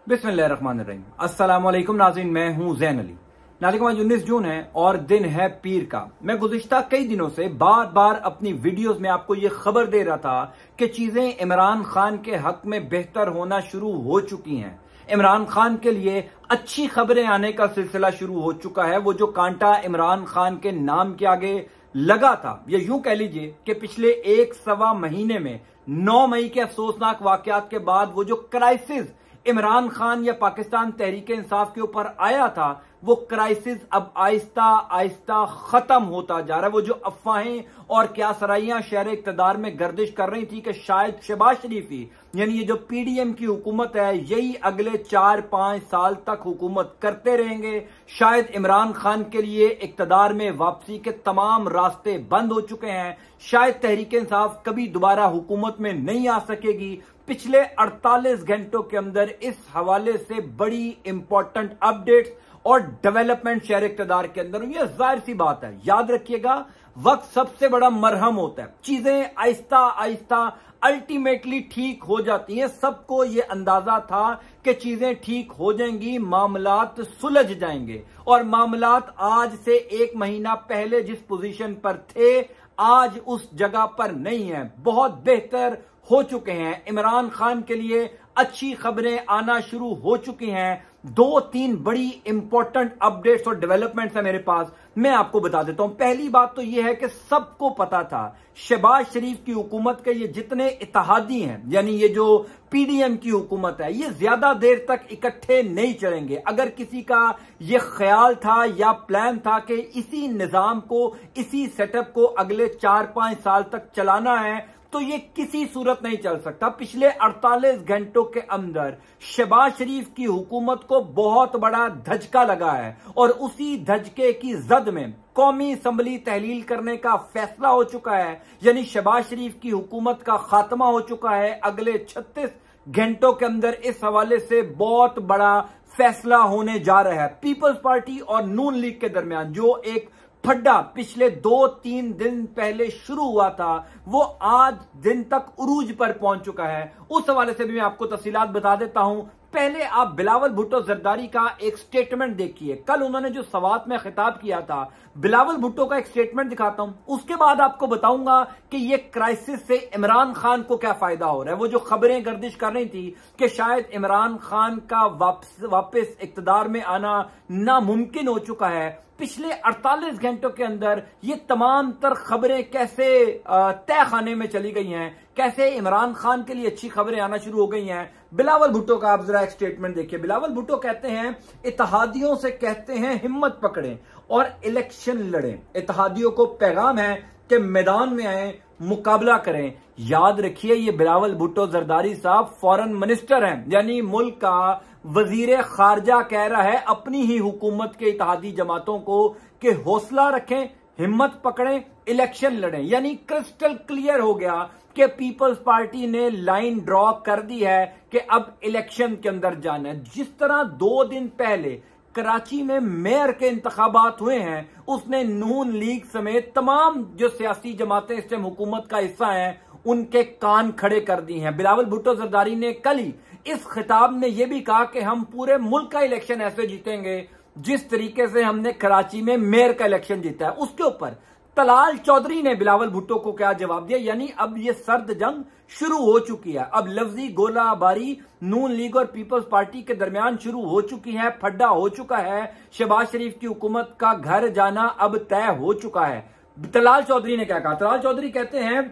बिस्मिल्लाहिर्रहमानिर्रहीम। अस्सलाम वालेकुम नाज़रीन, मैं हूं ज़ैन अली। नाज़रीन, आज 19 जून है और दिन है पीर का। मैं गुज़िश्ता कई दिनों से बार बार अपनी वीडियोस में आपको यह खबर दे रहा था कि चीजें इमरान खान के हक में बेहतर होना शुरू हो चुकी हैं। इमरान खान के लिए अच्छी खबरें आने का सिलसिला शुरू हो चुका है। वो जो कांटा इमरान खान के नाम के आगे लगा था, या यूं कह लीजिए कि पिछले एक सवा महीने में 9 मई के अफसोसनाक वाकयात के बाद वो जो क्राइसिस इमरान खान या पाकिस्तान तहरीक इंसाफ के ऊपर आया था, वो क्राइसिस अब आहिस्ता आहिस्ता खत्म होता जा रहा है। वो जो अफवाहें और क्या सराइयां शहर इक्तदार में गर्दिश कर रही थी कि शायद शहबाज शरीफ ही, यानी ये जो पीडीएम की हुकूमत है, यही अगले 4-5 साल तक हुकूमत करते रहेंगे। शायद इमरान खान के लिए इक्तदार में वापसी के तमाम रास्ते बंद हो चुके हैं। शायद तहरीक इंसाफ कभी दोबारा हुकूमत में नहीं आ सकेगी। पिछले 48 घंटों के अंदर इस हवाले से बड़ी इंपॉर्टेंट अपडेट्स और डेवलपमेंट शहर इक्तदार के अंदर, ये जाहिर सी बात है, याद रखिएगा, वक्त सबसे बड़ा मरहम होता है। चीजें आहिस्ता आहिस्ता अल्टीमेटली ठीक हो जाती हैं। सबको ये अंदाजा था कि चीजें ठीक हो जाएंगी, मामलात सुलझ जाएंगे, और मामलात आज से 1 महीना पहले जिस पोजीशन पर थे, आज उस जगह पर नहीं है, बहुत बेहतर हो चुके हैं। इमरान खान के लिए अच्छी खबरें आना शुरू हो चुकी हैं। 2-3 बड़ी इंपॉर्टेंट अपडेट्स और डेवलपमेंट्स है मेरे पास, मैं आपको बता देता हूं। पहली बात तो यह है कि सबको पता था शहबाज शरीफ की हुकूमत के ये जितने इत्तेहादी हैं, यानी ये जो पीडीएम की हुकूमत है, ये ज्यादा देर तक इकट्ठे नहीं चलेंगे। अगर किसी का ये ख्याल था या प्लान था कि इसी निजाम को, इसी सेटअप को अगले 4-5 साल तक चलाना है, तो ये किसी सूरत नहीं चल सकता। पिछले 48 घंटों के अंदर शहबाज शरीफ की हुकूमत को बहुत बड़ा धचका लगा है, और उसी धचके की जद में कौमी असम्बली तहलील करने का फैसला हो चुका है। यानी शहबाज शरीफ की हुकूमत का खात्मा हो चुका है। अगले 36 घंटों के अंदर इस हवाले से बहुत बड़ा फैसला होने जा रहा है। पीपल्स पार्टी और नून लीग के दरमियान जो एक फड्डा पिछले 2-3 दिन पहले शुरू हुआ था, वो आज दिन तक उरूज पर पहुंच चुका है। उस हवाले से भी मैं आपको तफसीलात बता देता हूं। पहले आप बिलावल भुट्टो जरदारी का एक स्टेटमेंट देखिए। कल उन्होंने जो सवात में खिताब किया था, बिलावल भुट्टो का एक स्टेटमेंट दिखाता हूं, उसके बाद आपको बताऊंगा कि ये क्राइसिस से इमरान खान को क्या फायदा हो रहा है। वो जो खबरें गर्दिश कर रही थी कि शायद इमरान खान का वापस इक्तदार में आना नामुमकिन हो चुका है, पिछले 48 घंटों के अंदर ये तमाम तर खबरें कैसे तय खाने में चली गई हैं, कैसे इमरान खान के लिए अच्छी खबरें आना शुरू हो गई हैं। बिलावल भुट्टो का आप जरा एक स्टेटमेंट देखिए। बिलावल भुट्टो कहते हैं, इत्तेहादियों से कहते हैं हिम्मत पकड़ें और इलेक्शन लड़ें। इत्तेहादियों को पैगाम है कि मैदान में आए, मुकाबला करें। याद रखिए, ये बिलावल भुट्टो जरदारी साहब फॉरेन मिनिस्टर हैं, यानी मुल्क का वजीर खारजा कह रहा है अपनी ही हुकूमत के इत्तेहादी जमातों को कि हौसला रखें, हिम्मत पकड़ें, इलेक्शन लड़ें। यानी क्रिस्टल क्लियर हो गया कि पीपल्स पार्टी ने लाइन ड्रॉ कर दी है कि अब इलेक्शन के अंदर जाना है। जिस तरह 2 दिन पहले कराची में मेयर के इंतखाबात हुए हैं, उसने नून लीग समेत तमाम जो सियासी जमातें इस टाइम हुकूमत का हिस्सा हैं, उनके कान खड़े कर दिए हैं। बिलावल भुट्टो जरदारी ने कल ही इस खिताब में यह भी कहा कि हम पूरे मुल्क का इलेक्शन ऐसे जीतेंगे जिस तरीके से हमने कराची में मेयर का इलेक्शन जीता है। उसके ऊपर तलाल चौधरी ने बिलावल भुट्टो को क्या जवाब दिया, यानी अब यह सर्द जंग शुरू हो चुकी है। अब लफ्जी गोलाबारी नून लीग और पीपल्स पार्टी के दरमियान शुरू हो चुकी है, फड्डा हो चुका है। शहबाज शरीफ की हुकूमत का घर जाना अब तय हो चुका है। तलाल चौधरी ने क्या कहा? तलाल चौधरी कहते हैं,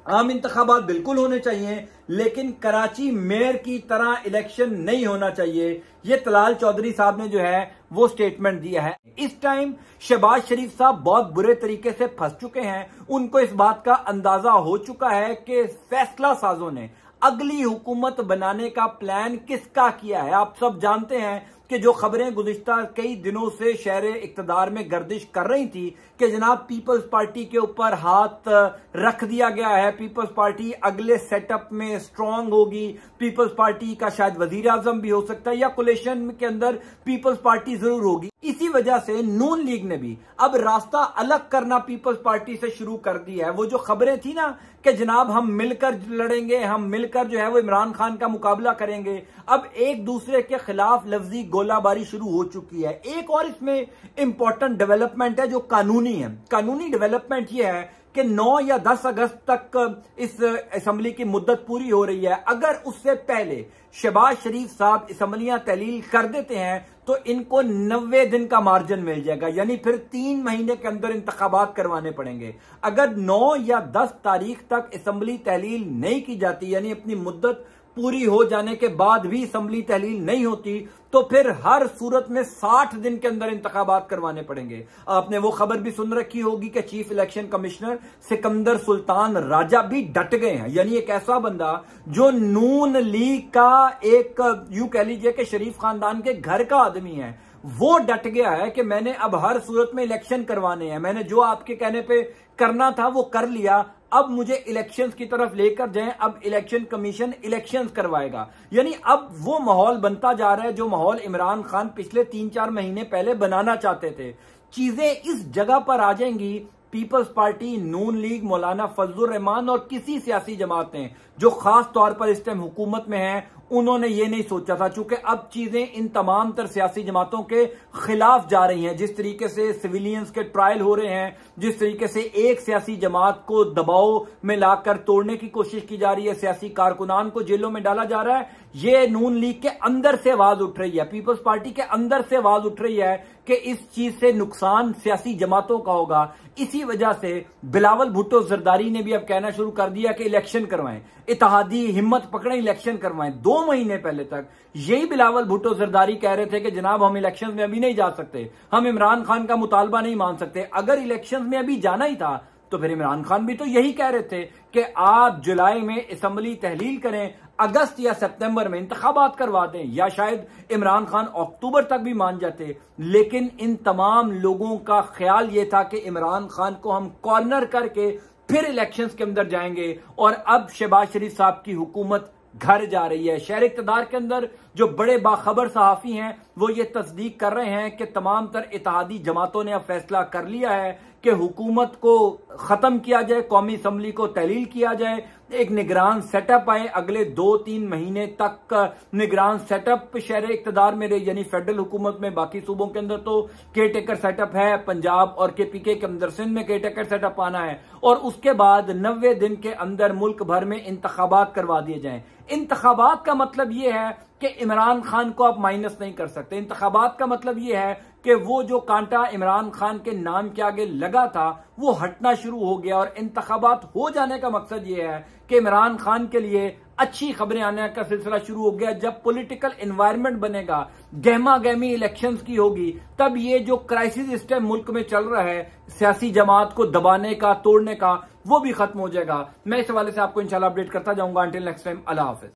आम इंतखाबात बिल्कुल होने चाहिए, लेकिन कराची मेयर की तरह इलेक्शन नहीं होना चाहिए। ये तलाल चौधरी साहब ने जो है वो स्टेटमेंट दिया है। इस टाइम शहबाज शरीफ साहब बहुत बुरे तरीके से फंस चुके हैं। उनको इस बात का अंदाजा हो चुका है कि फैसला साजों ने अगली हुकूमत बनाने का प्लान किसका किया है। आप सब जानते हैं कि जो खबरें गुज़िश्ता कई दिनों से शहर इक़्तिदार में गर्दिश कर रही थी कि जनाब पीपल्स पार्टी के ऊपर हाथ रख दिया गया है, पीपल्स पार्टी अगले सेटअप में स्ट्रांग होगी, पीपल्स पार्टी का शायद वजीर आजम भी हो सकता है या कोलिशन के अंदर पीपल्स पार्टी जरूर होगी। इसी वजह से नून लीग ने भी अब रास्ता अलग करना पीपल्स पार्टी से शुरू कर दिया है। वो जो खबरें थी ना कि जनाब हम मिलकर लड़ेंगे, हम मिलकर जो है वो इमरान खान का मुकाबला करेंगे, अब एक दूसरे के खिलाफ लफ्जी गोलाबारी शुरू हो चुकी है। एक और इसमें इंपॉर्टेंट डेवलपमेंट है जो कानूनी है। कानूनी डेवलपमेंट यह है कि 9 या 10 अगस्त तक इस असम्बली की मुद्दत पूरी हो रही है। अगर उससे पहले शहबाज शरीफ साहब असम्बलियां तहलील कर देते हैं तो इनको 90 दिन का मार्जिन मिल जाएगा, यानी फिर 3 महीने के अंदर इंतखाबात करवाने पड़ेंगे। अगर 9 या 10 तारीख तक असम्बली तहलील नहीं की जाती, यानी अपनी मुद्दत पूरी हो जाने के बाद भी असम्बली तहलील नहीं होती, तो फिर हर सूरत में 60 दिन के अंदर इंतखाबात करवाने पड़ेंगे। आपने वो खबर भी सुन रखी होगी कि chief election commissioner Sikandar Sultan Raja भी डट गए हैं, यानी एक ऐसा बंदा जो नून लीग का एक यूं कह लीजिए कि शरीफ खानदान के घर का आदमी है, वो डट गया है कि मैंने अब हर सूरत में इलेक्शन करवाने हैं, मैंने जो आपके कहने पे करना था वो कर लिया, अब मुझे इलेक्शंस की तरफ लेकर जाएं, अब इलेक्शन कमीशन इलेक्शंस करवाएगा। यानी अब वो माहौल बनता जा रहा है जो माहौल इमरान खान पिछले 3-4 महीने पहले बनाना चाहते थे। चीजें इस जगह पर आ जाएंगी, पीपल्स पार्टी, नून लीग, मौलाना फजलुर रहमान और किसी सियासी जमात ने जो खास तौर पर इस टाइम हुकूमत में है, उन्होंने ये नहीं सोचा था, चूंकि अब चीजें इन तमाम तर सियासी जमातों के खिलाफ जा रही हैं। जिस तरीके से सिविलियंस के ट्रायल हो रहे हैं, जिस तरीके से एक सियासी जमात को दबाव में लाकर तोड़ने की कोशिश की जा रही है, सियासी कारकुनान को जेलों में डाला जा रहा है, ये नून लीग के अंदर से आवाज उठ रही है, पीपल्स पार्टी के अंदर से आवाज उठ रही है कि इस चीज से नुकसान सियासी जमातों का होगा। इसी वजह से बिलावल भुट्टो जरदारी ने भी अब कहना शुरू कर दिया कि इलेक्शन करवाएं, इत्तेहादी हिम्मत पकड़े इलेक्शन करवाएं। 2 महीने पहले तक यही बिलावल भुट्टो जरदारी कह रहे थे कि जनाब हम इलेक्शन में अभी नहीं जा सकते, हम इमरान खान का मुतालबा नहीं मान सकते। अगर इलेक्शन में अभी जाना ही था तो फिर इमरान खान भी तो यही कह रहे थे कि आप जुलाई में असम्बली तहलील करें, अगस्त या सितंबर में इंतखाबात करवा दें, या शायद इमरान खान अक्टूबर तक भी मान जाते। लेकिन इन तमाम लोगों का ख्याल यह था कि इमरान खान को हम कॉर्नर करके फिर इलेक्शंस के अंदर जाएंगे। और अब शहबाज शरीफ साहब की हुकूमत घर जा रही है। शहर इक़्तिदार के अंदर जो बड़े बाखबर सहाफी हैं वो ये तस्दीक कर रहे हैं कि तमाम तर इत्तेहादी जमातों ने अब फैसला कर लिया है कि हुकूमत को खत्म किया जाए, कौमी असम्बली को तहलील किया जाए, एक निगरान सेटअप आए, अगले 2-3 महीने तक निगरान सेटअप शहर इक़्तिदार में रहे, यानी फेडरल हुकूमत में। बाकी सूबों के अंदर तो केयर टेकर सेटअप है, पंजाब और KPK के अंदर सिंध में केयर टेकर सेटअप आना है, और उसके बाद 90 दिन के अंदर मुल्क भर में इंतखाबात करवा दिए जाएं। इंतखाबात का मतलब यह है कि इमरान खान को आप माइनस नहीं कर सकते। इंतखाबात का मतलब यह है कि वो जो कांटा इमरान खान के नाम के आगे लगा था वो हटना शुरू हो गया। और इंतखाबात हो जाने का मकसद ये है कि इमरान खान के लिए अच्छी खबरें आने का सिलसिला शुरू हो गया। जब पॉलिटिकल एनवायरनमेंट बनेगा, गहमा गहमी इलेक्शंस की होगी, तब ये जो क्राइसिस इस टाइम मुल्क में चल रहा है सियासी जमात को दबाने का, तोड़ने का, वो भी खत्म हो जाएगा। मैं इस हवाले से आपको इंशाल्लाह अपडेट करता जाऊंगा। अंटिल नेक्स्ट टाइम, अल्लाह हाफिज।